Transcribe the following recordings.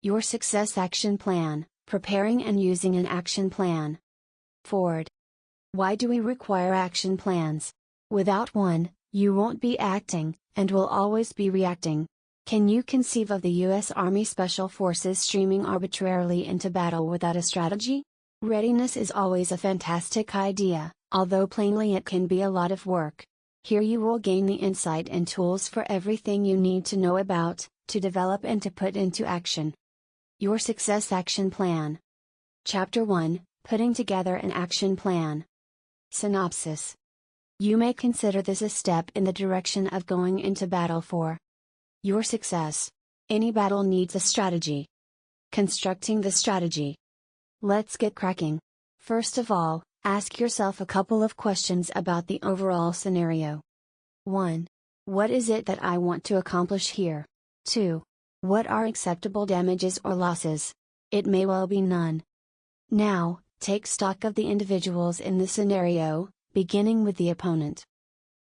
Your success action plan, preparing and using an action plan. Forward. Why do we require action plans? Without one, you won't be acting, and will always be reacting. Can you conceive of the U.S. Army Special Forces streaming arbitrarily into battle without a strategy? Readiness is always a fantastic idea, although plainly it can be a lot of work. Here you will gain the insight and tools for everything you need to know about, to develop and to put into action. Your Success Action Plan. Chapter 1, Putting Together an Action Plan. Synopsis. You may consider this a step in the direction of going into battle for your success. Any battle needs a strategy. Constructing the strategy. Let's get cracking. First of all, ask yourself a couple of questions about the overall scenario. 1. What is it that I want to accomplish here? 2. What are acceptable damages or losses? It may well be none. Now, take stock of the individuals in the scenario, beginning with the opponent.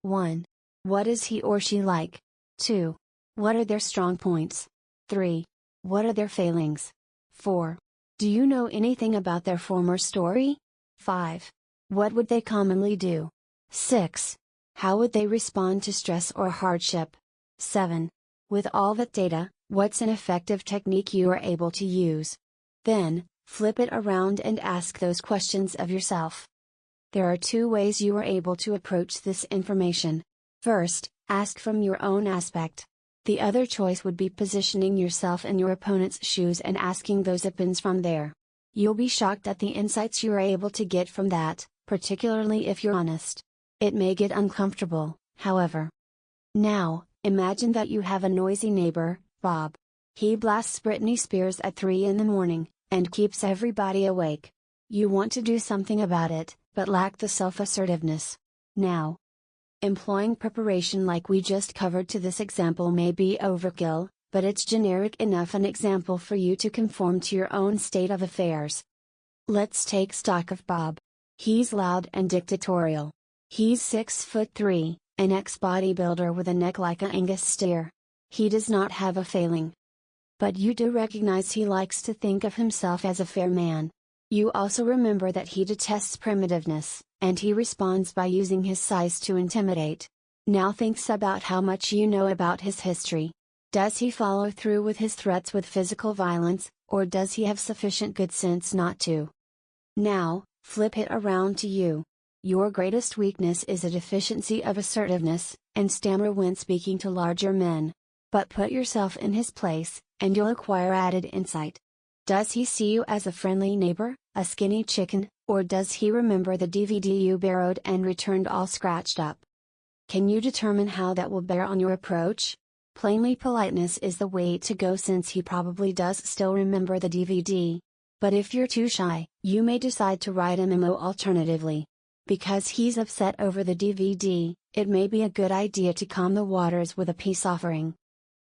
1. What is he or she like? 2. What are their strong points? 3. What are their failings? 4. Do you know anything about their former story? 5. What would they commonly do? 6. How would they respond to stress or hardship? 7. With all that data, what's an effective technique you are able to use? Then, flip it around and ask those questions of yourself. There are two ways you are able to approach this information. First, ask from your own aspect. The other choice would be positioning yourself in your opponent's shoes and asking those opinions from there. You'll be shocked at the insights you are able to get from that, particularly if you're honest. It may get uncomfortable, however. Now, imagine that you have a noisy neighbor, Bob. He blasts Britney Spears at 3 in the morning, and keeps everybody awake. You want to do something about it, but lack the self-assertiveness. Now, employing preparation like we just covered to this example may be overkill, but it's generic enough an example for you to conform to your own state of affairs. Let's take stock of Bob. He's loud and dictatorial. He's 6'3", an ex-bodybuilder with a neck like a Angus steer. He does not have a failing. But you do recognize he likes to think of himself as a fair man. You also remember that he detests primitiveness, and he responds by using his size to intimidate. Now think about how much you know about his history. Does he follow through with his threats with physical violence, or does he have sufficient good sense not to? Now, flip it around to you. Your greatest weakness is a deficiency of assertiveness, and stammer when speaking to larger men. But put yourself in his place, and you'll acquire added insight. Does he see you as a friendly neighbor, a skinny chicken, or does he remember the DVD you borrowed and returned all scratched up? Can you determine how that will bear on your approach? Plainly, politeness is the way to go since he probably does still remember the DVD. But if you're too shy, you may decide to write a memo alternatively. Because he's upset over the DVD, it may be a good idea to calm the waters with a peace offering.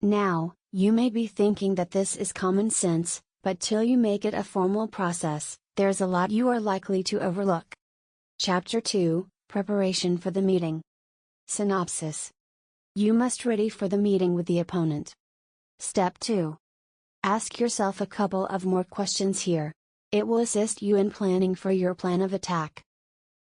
Now, you may be thinking that this is common sense, but till you make it a formal process, there's a lot you are likely to overlook. Chapter 2, Preparation for the Meeting. Synopsis. You must ready for the meeting with the opponent. Step 2. Ask yourself a couple of more questions here. It will assist you in planning for your plan of attack.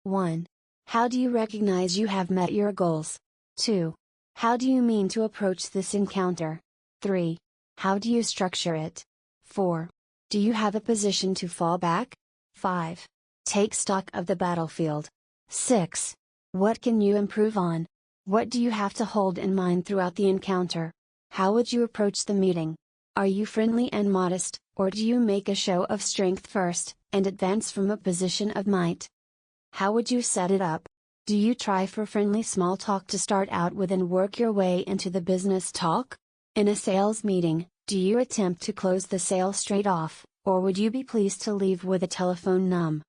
1. How do you recognize you have met your goals? 2. How do you mean to approach this encounter? 3. How do you structure it? 4. Do you have a position to fall back? 5. Take stock of the battlefield. 6. What can you improve on? What do you have to hold in mind throughout the encounter? How would you approach the meeting? Are you friendly and modest, or do you make a show of strength first, and advance from a position of might? How would you set it up? Do you try for friendly small talk to start out with and work your way into the business talk? In a sales meeting, do you attempt to close the sale straight off, or would you be pleased to leave with a telephone numb?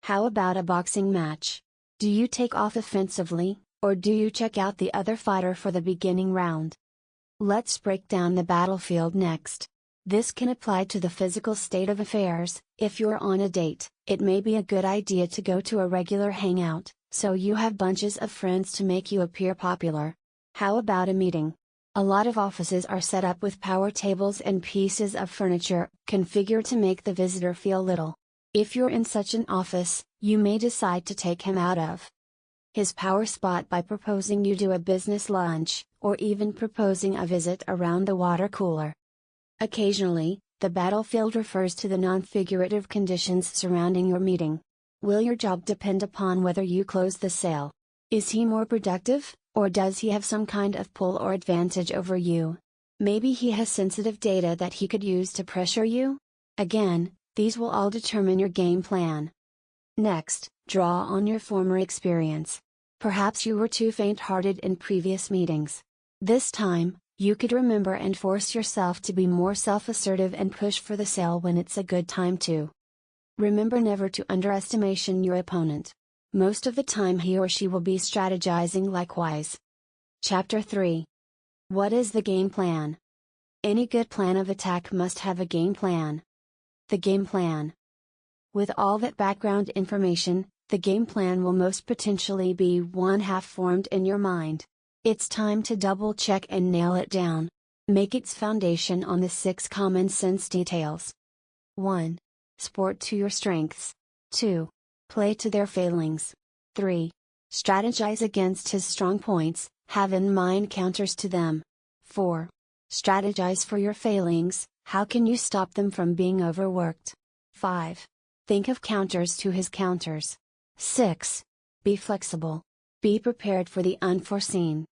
How about a boxing match? Do you take off offensively, or do you check out the other fighter for the beginning round? Let's break down the battlefield next. This can apply to the physical state of affairs. If you're on a date, it may be a good idea to go to a regular hangout, so you have bunches of friends to make you appear popular. How about a meeting? A lot of offices are set up with power tables and pieces of furniture configured to make the visitor feel little. If you're in such an office, you may decide to take him out of his power spot by proposing you do a business lunch, or even proposing a visit around the water cooler. Occasionally, the battlefield refers to the non-figurative conditions surrounding your meeting. Will your job depend upon whether you close the sale? Is he more productive, or does he have some kind of pull or advantage over you? Maybe he has sensitive data that he could use to pressure you? Again, these will all determine your game plan. Next, draw on your former experience. Perhaps you were too faint-hearted in previous meetings. This time, you could remember and force yourself to be more self-assertive and push for the sale when it's a good time to. Remember never to underestimate your opponent. Most of the time he or she will be strategizing likewise. Chapter 3. What is the game plan? Any good plan of attack must have a game plan. The game plan. With all that background information, the game plan will most potentially be one half formed in your mind. It's time to double check and nail it down. Make its foundation on the 6 common sense details. 1. Sport to your strengths. 2. Play to their failings. 3. Strategize against his strong points, have in mind counters to them. 4. Strategize for your failings, how can you stop them from being overworked? 5. Think of counters to his counters. 6. Be flexible. Be prepared for the unforeseen.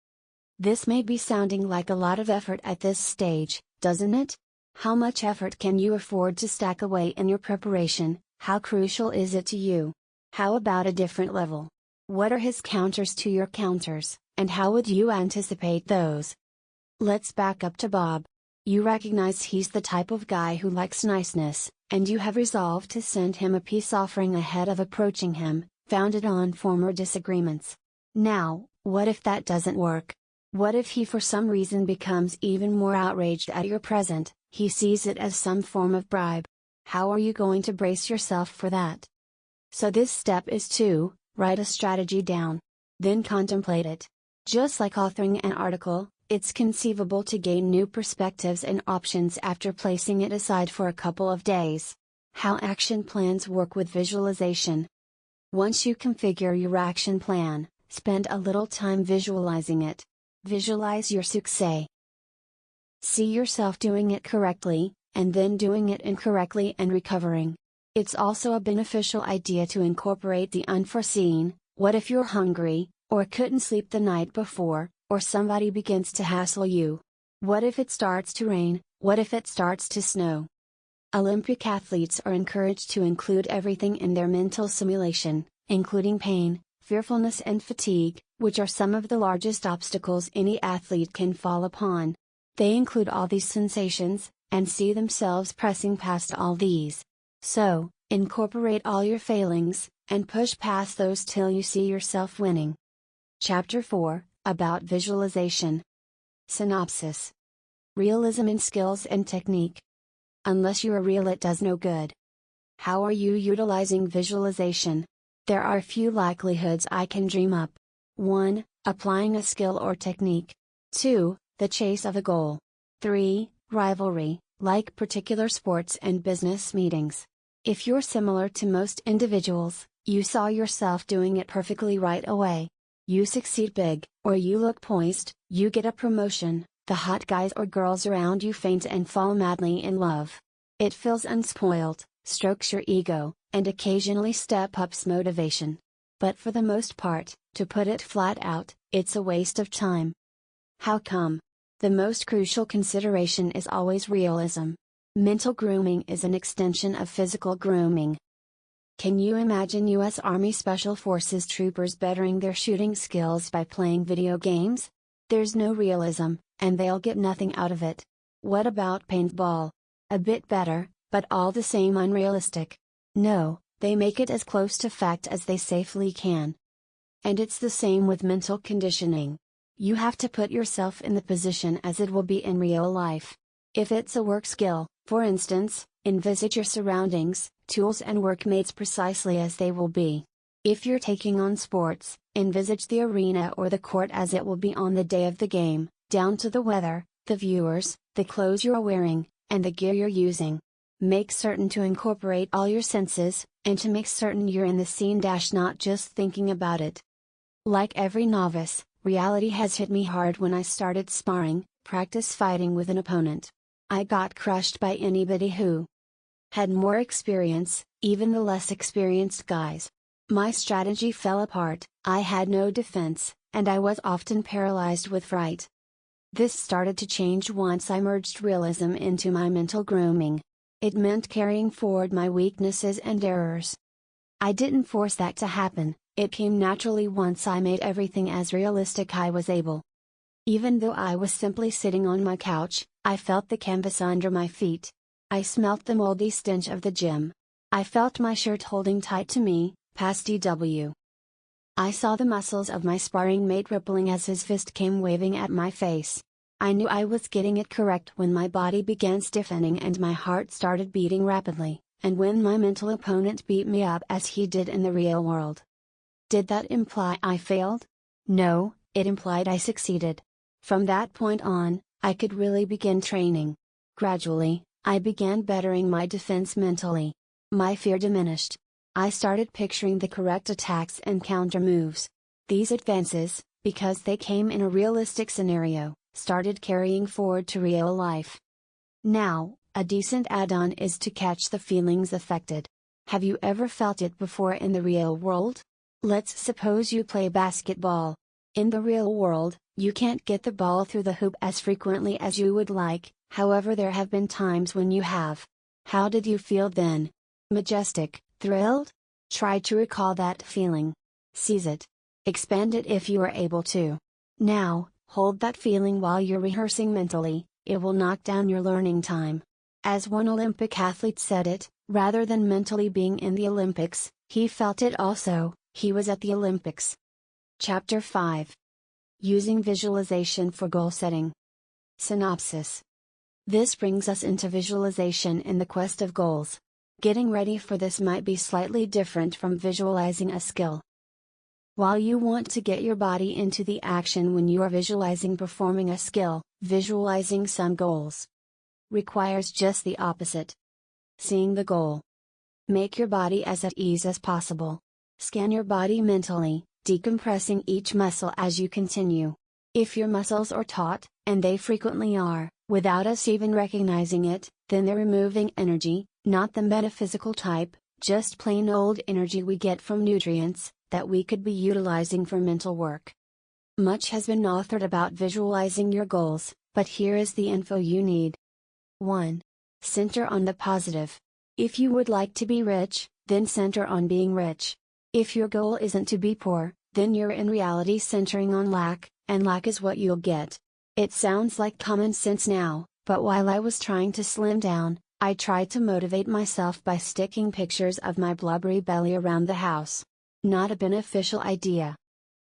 This may be sounding like a lot of effort at this stage, doesn't it? How much effort can you afford to stack away in your preparation? How crucial is it to you? How about a different level? What are his counters to your counters, and how would you anticipate those? Let's back up to Bob. You recognize he's the type of guy who likes niceness, and you have resolved to send him a peace offering ahead of approaching him, founded on former disagreements. Now, what if that doesn't work? What if he for some reason becomes even more outraged at your present? He sees it as some form of bribe. How are you going to brace yourself for that? So this step is to write a strategy down. Then contemplate it. Just like authoring an article, it's conceivable to gain new perspectives and options after placing it aside for a couple of days. How action plans work with visualization. Once you configure your action plan, spend a little time visualizing it. Visualize your success. See yourself doing it correctly, and then doing it incorrectly and recovering. It's also a beneficial idea to incorporate the unforeseen. What if you're hungry, or couldn't sleep the night before, or somebody begins to hassle you? What if it starts to rain? What if it starts to snow? Olympic athletes are encouraged to include everything in their mental simulation, including pain, fearfulness and fatigue, which are some of the largest obstacles any athlete can fall upon. They include all these sensations, and see themselves pressing past all these. So, incorporate all your failings, and push past those till you see yourself winning. Chapter 4, about visualization. Synopsis. Realism in skills and technique. Unless you are real, it does no good. How are you utilizing visualization? There are a few likelihoods I can dream up. 1. Applying a skill or technique. 2. The chase of a goal. 3. Rivalry, like particular sports and business meetings. If you're similar to most individuals, you saw yourself doing it perfectly right away. You succeed big, or you look poised, you get a promotion, the hot guys or girls around you faint and fall madly in love. It feels unspoiled, strokes your ego, and occasionally step-ups motivation. But for the most part, to put it flat out, it's a waste of time. How come? The most crucial consideration is always realism. Mental grooming is an extension of physical grooming. Can you imagine U.S. Army Special Forces troopers bettering their shooting skills by playing video games? There's no realism, and they'll get nothing out of it. What about paintball? A bit better, but all the same unrealistic. No, they make it as close to fact as they safely can. And it's the same with mental conditioning. You have to put yourself in the position as it will be in real life. If it's a work skill, for instance, envisage your surroundings, tools and workmates precisely as they will be. If you're taking on sports, envisage the arena or the court as it will be on the day of the game, down to the weather, the viewers, the clothes you're wearing, and the gear you're using. Make certain to incorporate all your senses, and to make certain you're in the scene not just thinking about it. Like every novice, reality has hit me hard when I started sparring, practice fighting with an opponent. I got crushed by anybody who had more experience, even the less experienced guys. My strategy fell apart, I had no defense, and I was often paralyzed with fright. This started to change once I merged realism into my mental grooming. It meant carrying forward my weaknesses and errors. I didn't force that to happen, it came naturally once I made everything as realistic I was able. Even though I was simply sitting on my couch, I felt the canvas under my feet. I smelt the moldy stench of the gym. I felt my shirt holding tight to me, past DW. I saw the muscles of my sparring mate rippling as his fist came waving at my face. I knew I was getting it correct when my body began stiffening and my heart started beating rapidly, and when my mental opponent beat me up as he did in the real world. Did that imply I failed? No, it implied I succeeded. From that point on, I could really begin training. Gradually, I began bettering my defense mentally. My fear diminished. I started picturing the correct attacks and counter moves. These advances, because they came in a realistic scenario, started carrying forward to real life. Now, a decent add-on is to catch the feelings affected. Have you ever felt it before in the real world? Let's suppose you play basketball. In the real world, you can't get the ball through the hoop as frequently as you would like, however there have been times when you have. How did you feel then? Majestic, thrilled? Try to recall that feeling. Seize it. Expand it if you are able to. Now, hold that feeling while you're rehearsing mentally, it will knock down your learning time. As one Olympic athlete said it, rather than mentally being in the Olympics, he felt it also, he was at the Olympics. Chapter 5. Using Visualization for Goal Setting. Synopsis. This brings us into visualization in the quest of goals. Getting ready for this might be slightly different from visualizing a skill. While you want to get your body into the action when you are visualizing performing a skill, visualizing some goals requires just the opposite. Seeing the goal. Make your body as at ease as possible. Scan your body mentally, decompressing each muscle as you continue. If your muscles are taut, and they frequently are, without us even recognizing it, then they're removing energy, not the metaphysical type, just plain old energy we get from nutrients, that we could be utilizing for mental work. Much has been authored about visualizing your goals, but here is the info you need. 1. Center on the positive. If you would like to be rich, then center on being rich. If your goal isn't to be poor, then you're in reality centering on lack, and lack is what you'll get. It sounds like common sense now, but while I was trying to slim down, I tried to motivate myself by sticking pictures of my blubbery belly around the house. Not a beneficial idea.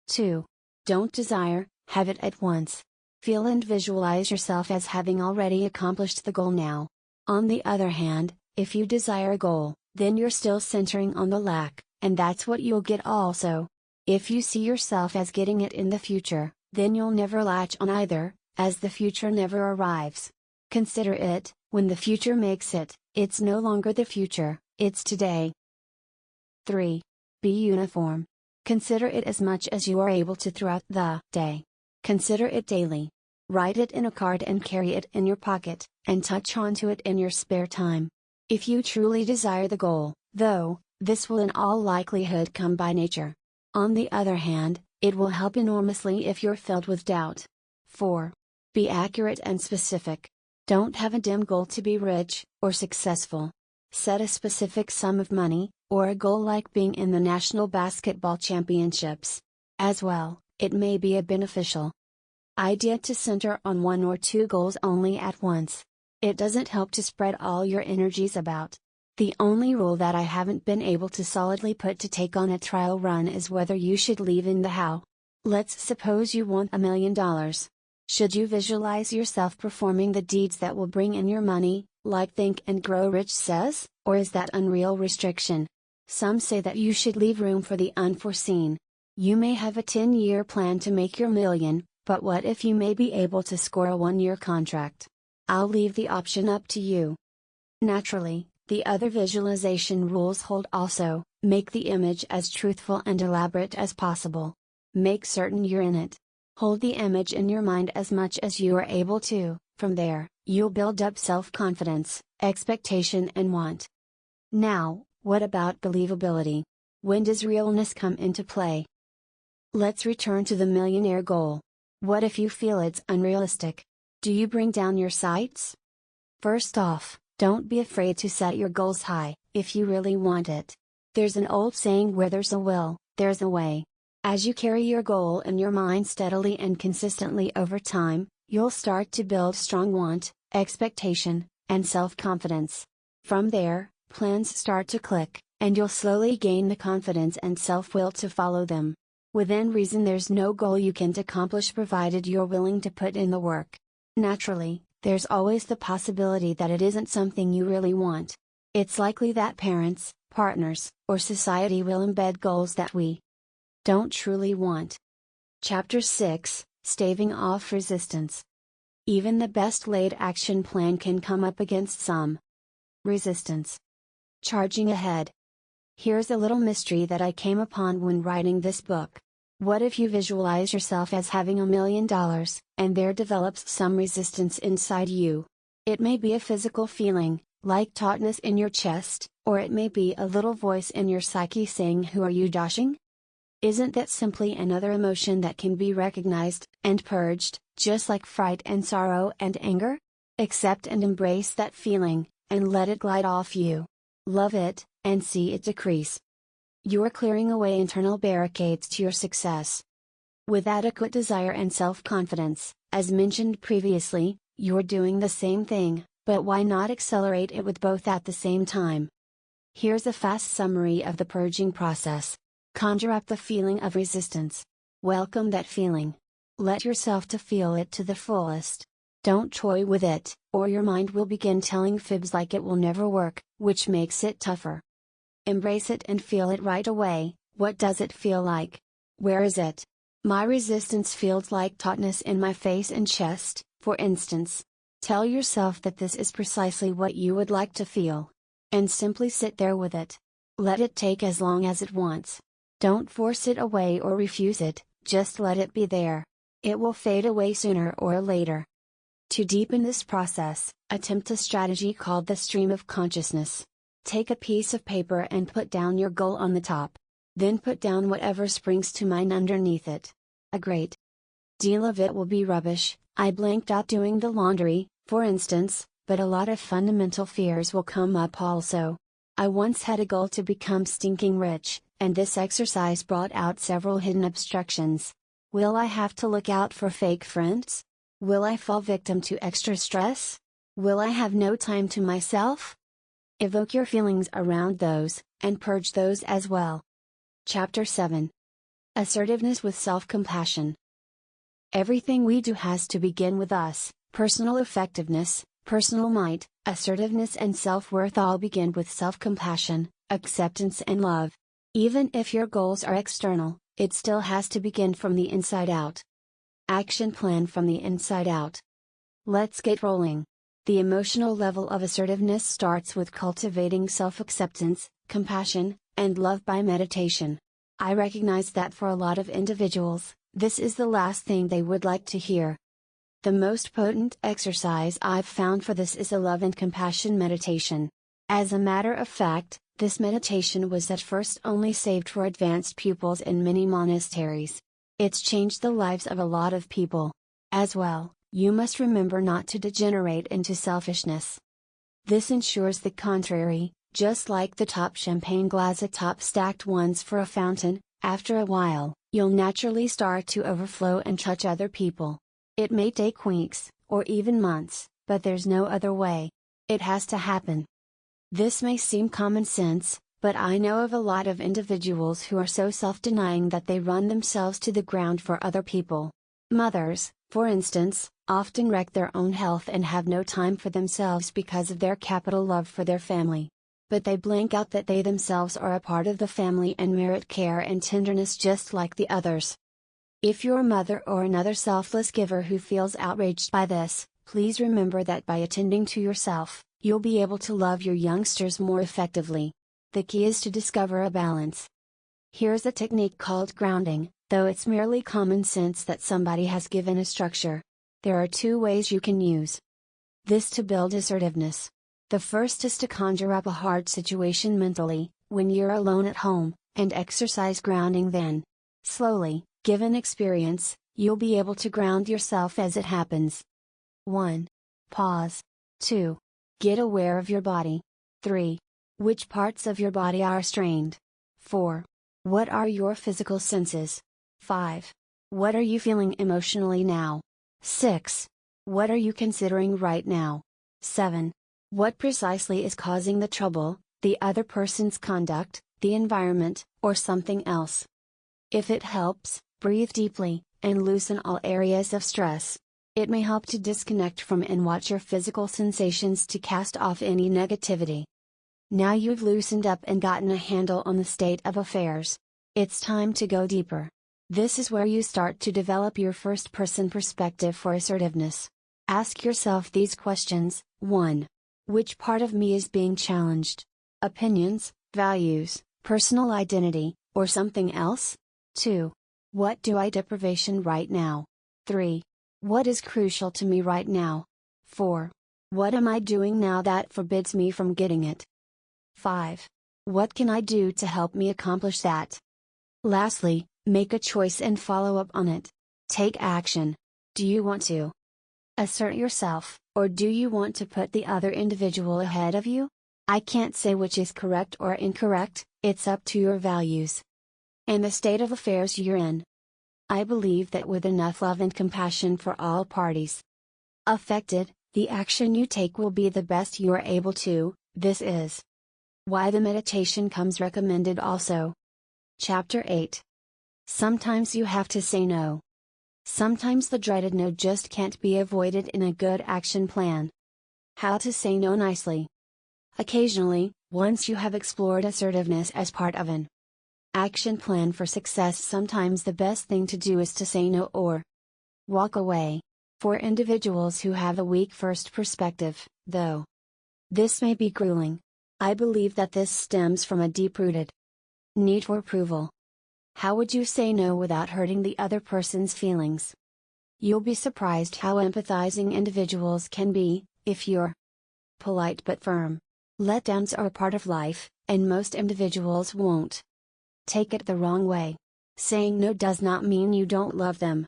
2. Don't desire, have it at once. Feel and visualize yourself as having already accomplished the goal now. On the other hand, if you desire a goal, then you're still centering on the lack, and that's what you'll get also. If you see yourself as getting it in the future, then you'll never latch on either, as the future never arrives. Consider it, when the future makes it, it's no longer the future, it's today. 3. Be uniform. Consider it as much as you are able to throughout the day. Consider it daily. Write it in a card and carry it in your pocket, and touch onto it in your spare time. If you truly desire the goal, though, this will in all likelihood come by nature. On the other hand, it will help enormously if you're filled with doubt. 4. Be accurate and specific. Don't have a dim goal to be rich, or successful. Set a specific sum of money, or a goal like being in the National Basketball Championships. As well, it may be a beneficial idea to center on one or two goals only at once. It doesn't help to spread all your energies about. The only rule that I haven't been able to solidly put to take on a trial run is whether you should leave in the how. Let's suppose you want $1 million. Should you visualize yourself performing the deeds that will bring in your money, like Think and Grow Rich says, or is that unreal restriction? Some say that you should leave room for the unforeseen. You may have a 10-year plan to make your million, But what if you may be able to score a 1-year contract? I'll leave the option up to you. Naturally, the other visualization rules hold also. Make the image as truthful and elaborate as possible. Make certain you're in it. Hold the image in your mind as much as you are able to. From there, you'll build up self-confidence, expectation and want. Now, what about believability? When does realness come into play? Let's return to the millionaire goal. What if you feel it's unrealistic? Do you bring down your sights? First off, don't be afraid to set your goals high, if you really want it. There's an old saying, where there's a will, there's a way. As you carry your goal in your mind steadily and consistently over time, you'll start to build strong want, expectation, and self-confidence. From there, plans start to click, and you'll slowly gain the confidence and self-will to follow them. Within reason, there's no goal you can't accomplish provided you're willing to put in the work. Naturally, there's always the possibility that it isn't something you really want. It's likely that parents, partners, or society will embed goals that we don't truly want. Chapter 6, Staving Off Resistance. Even the best laid action plan can come up against some resistance. Charging ahead. Here's a little mystery that I came upon when writing this book. What if you visualize yourself as having $1 million, and there develops some resistance inside you? It may be a physical feeling, like tautness in your chest, or it may be a little voice in your psyche saying, "Who are you, dashing?" Isn't that simply another emotion that can be recognized, and purged, just like fright and sorrow and anger? Accept and embrace that feeling, and let it glide off you. Love it, and see it decrease. You're clearing away internal barricades to your success. With adequate desire and self-confidence, as mentioned previously, you're doing the same thing, but why not accelerate it with both at the same time? Here's a fast summary of the purging process. Conjure up the feeling of resistance. Welcome that feeling. Let yourself to feel it to the fullest. Don't toy with it, or your mind will begin telling fibs like it will never work, which makes it tougher. Embrace it and feel it right away. What does it feel like? Where is it? My resistance feels like tautness in my face and chest, for instance. Tell yourself that this is precisely what you would like to feel. And simply sit there with it. Let it take as long as it wants. Don't force it away or refuse it, just let it be there. It will fade away sooner or later. To deepen this process, attempt a strategy called the stream of consciousness. Take a piece of paper and put down your goal on the top. Then put down whatever springs to mind underneath it. A great deal of it will be rubbish. I blanked out doing the laundry, for instance, but a lot of fundamental fears will come up also. I once had a goal to become stinking rich, and this exercise brought out several hidden obstructions. Will I have to look out for fake friends? Will I fall victim to extra stress? Will I have no time to myself? Evoke your feelings around those, and purge those as well. Chapter 7. Assertiveness with Self-Compassion. Everything we do has to begin with us. Personal effectiveness, personal might, assertiveness and self-worth all begin with self-compassion, acceptance and love. Even if your goals are external, it still has to begin from the inside out. Action plan from the inside out. Let's get rolling. The emotional level of assertiveness starts with cultivating self-acceptance, compassion, and love by meditation. I recognize that for a lot of individuals, this is the last thing they would like to hear. The most potent exercise I've found for this is a love and compassion meditation. As a matter of fact, this meditation was at first only saved for advanced pupils in many monasteries. It's changed the lives of a lot of people. As well, you must remember not to degenerate into selfishness. This ensures the contrary, just like the top champagne glass atop stacked ones for a fountain, after a while, you'll naturally start to overflow and touch other people. It may take weeks, or even months, but there's no other way. It has to happen. This may seem common sense, but I know of a lot of individuals who are so self-denying that they run themselves to the ground for other people. Mothers, for instance, often wreck their own health and have no time for themselves because of their capital love for their family. But they blank out that they themselves are a part of the family and merit care and tenderness just like the others. If you're a mother or another selfless giver who feels outraged by this, please remember that by attending to yourself, you'll be able to love your youngsters more effectively. The key is to discover a balance. Here's a technique called grounding, though it's merely common sense that somebody has given a structure. There are two ways you can use this to build assertiveness. The first is to conjure up a hard situation mentally, when you're alone at home, and exercise grounding then. Slowly, given experience, you'll be able to ground yourself as it happens. 1. Pause. 2. Get aware of your body. 3. Which parts of your body are strained? 4. What are your physical senses? 5. What are you feeling emotionally now? 6. What are you considering right now? 7. What precisely is causing the trouble, the other person's conduct, the environment, or something else? If it helps, breathe deeply, and loosen all areas of stress. It may help to disconnect from and watch your physical sensations to cast off any negativity. Now you've loosened up and gotten a handle on the state of affairs. It's time to go deeper. This is where you start to develop your first-person perspective for assertiveness. Ask yourself these questions. 1. Which part of me is being challenged? Opinions, values, personal identity, or something else? 2. What do I deprivation right now? 3. What is crucial to me right now? 4. What am I doing now that forbids me from getting it? 5. What can I do to help me accomplish that? Lastly, make a choice and follow up on it. Take action. Do you want to assert yourself, or do you want to put the other individual ahead of you? I can't say which is correct or incorrect, it's up to your values and the state of affairs you're in. I believe that with enough love and compassion for all parties affected, the action you take will be the best you are able to. This is why the meditation comes recommended also. Chapter 8. Sometimes you have to say no. Sometimes the dreaded no just can't be avoided in a good action plan. How to say no nicely. Occasionally, once you have explored assertiveness as part of an action plan for success, sometimes the best thing to do is to say no or walk away. For individuals who have a weak first perspective, though, this may be grueling. I believe that this stems from a deep-rooted need for approval. How would you say no without hurting the other person's feelings? You'll be surprised how empathizing individuals can be, if you're polite but firm. Letdowns are a part of life, and most individuals won't take it the wrong way. Saying no does not mean you don't love them.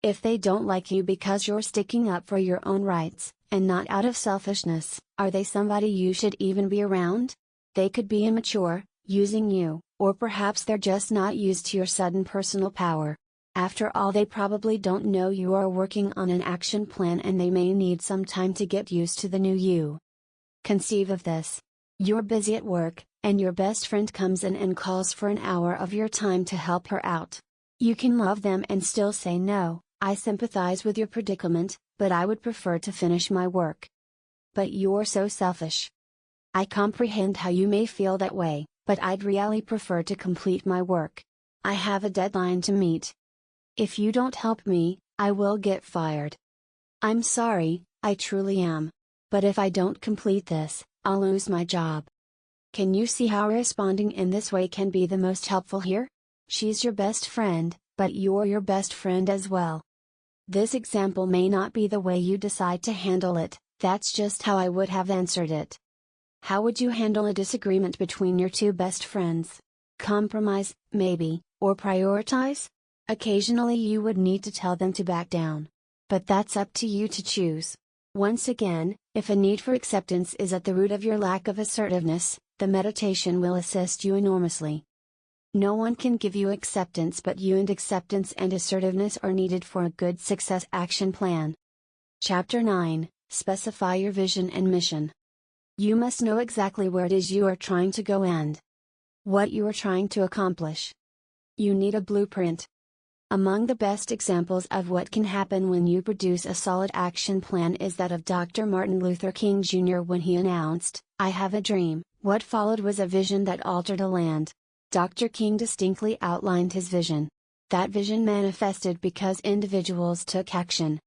If they don't like you because you're sticking up for your own rights, and not out of selfishness, are they somebody you should even be around? They could be immature, using you, or perhaps they're just not used to your sudden personal power. After all, they probably don't know you are working on an action plan and they may need some time to get used to the new you. Conceive of this. You're busy at work, and your best friend comes in and calls for an hour of your time to help her out. You can love them and still say no. I sympathize with your predicament, but I would prefer to finish my work. But you're so selfish. I comprehend how you may feel that way, but I'd really prefer to complete my work. I have a deadline to meet. If you don't help me, I will get fired. I'm sorry, I truly am. But if I don't complete this, I'll lose my job. Can you see how responding in this way can be the most helpful here? She's your best friend, but you're your best friend as well. This example may not be the way you decide to handle it, that's just how I would have answered it. How would you handle a disagreement between your two best friends? Compromise, maybe, or prioritize? Occasionally you would need to tell them to back down. But that's up to you to choose. Once again, if a need for acceptance is at the root of your lack of assertiveness, the meditation will assist you enormously. No one can give you acceptance but you, and acceptance and assertiveness are needed for a good success action plan. Chapter 9, Specify your vision and mission. You must know exactly where it is you are trying to go and what you are trying to accomplish. You need a blueprint. Among the best examples of what can happen when you produce a solid action plan is that of Dr. Martin Luther King Jr. when he announced, "I have a dream." What followed was a vision that altered a land. Dr. King distinctly outlined his vision. That vision manifested because individuals took action.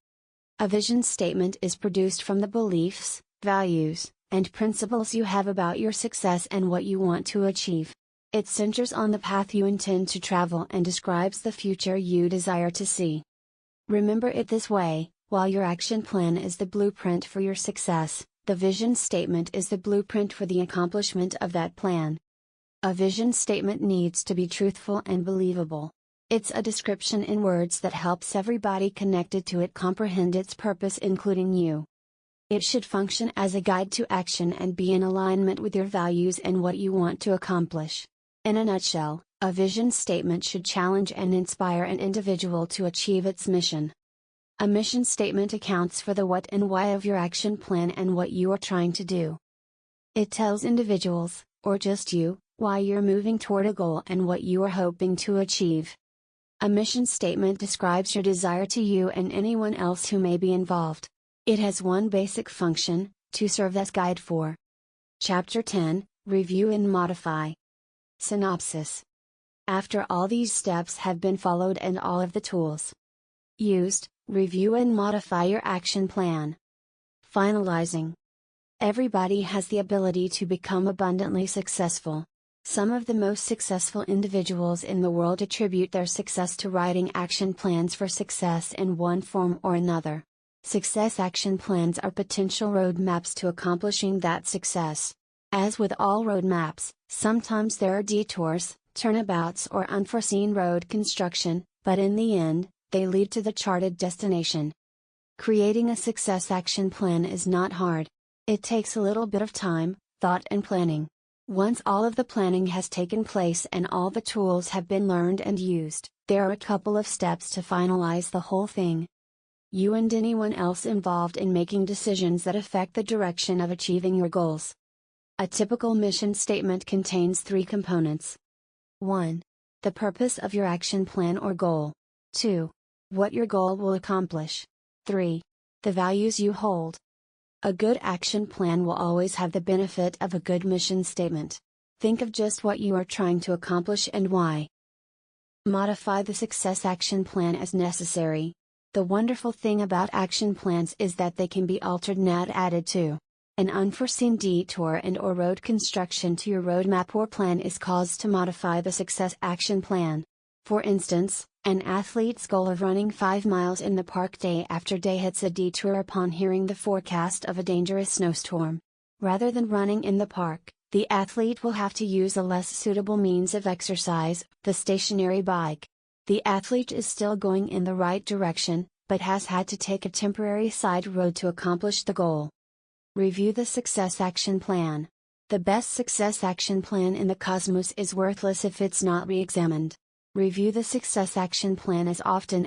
A vision statement is produced from the beliefs, values, and principles you have about your success and what you want to achieve. It centers on the path you intend to travel and describes the future you desire to see. Remember it this way: while your action plan is the blueprint for your success, the vision statement is the blueprint for the accomplishment of that plan. A vision statement needs to be truthful and believable. It's a description in words that helps everybody connected to it comprehend its purpose, including you. It should function as a guide to action and be in alignment with your values and what you want to accomplish. In a nutshell, a vision statement should challenge and inspire an individual to achieve its mission. A mission statement accounts for the what and why of your action plan and what you are trying to do. It tells individuals, or just you, why you're moving toward a goal and what you are hoping to achieve. A mission statement describes your desire to you and anyone else who may be involved. It has one basic function: to serve as guide for. Chapter 10, Review and Modify. Synopsis. After all these steps have been followed and all of the tools used, review and modify your action plan. Finalizing. Everybody has the ability to become abundantly successful. Some of the most successful individuals in the world attribute their success to writing action plans for success in one form or another. Success action plans are potential roadmaps to accomplishing that success. As with all roadmaps, sometimes there are detours, turnabouts, or unforeseen road construction, but in the end, they lead to the charted destination. Creating a success action plan is not hard. It takes a little bit of time, thought, and planning. Once all of the planning has taken place and all the tools have been learned and used, there are a couple of steps to finalize the whole thing. You and anyone else involved in making decisions that affect the direction of achieving your goals. A typical mission statement contains 3 components. 1. The purpose of your action plan or goal. 2. What your goal will accomplish. 3. The values you hold. A good action plan will always have the benefit of a good mission statement. Think of just what you are trying to accomplish and why. Modify the success action plan as necessary. The wonderful thing about action plans is that they can be altered and added to. An unforeseen detour and/or road construction to your roadmap or plan is cause to modify the success action plan. For instance, an athlete's goal of running 5 miles in the park day after day hits a detour upon hearing the forecast of a dangerous snowstorm. Rather than running in the park, the athlete will have to use a less suitable means of exercise, the stationary bike. The athlete is still going in the right direction, but has had to take a temporary side road to accomplish the goal. Review the success action plan. The best success action plan in the cosmos is worthless if it's not re-examined. Review the success action plan as often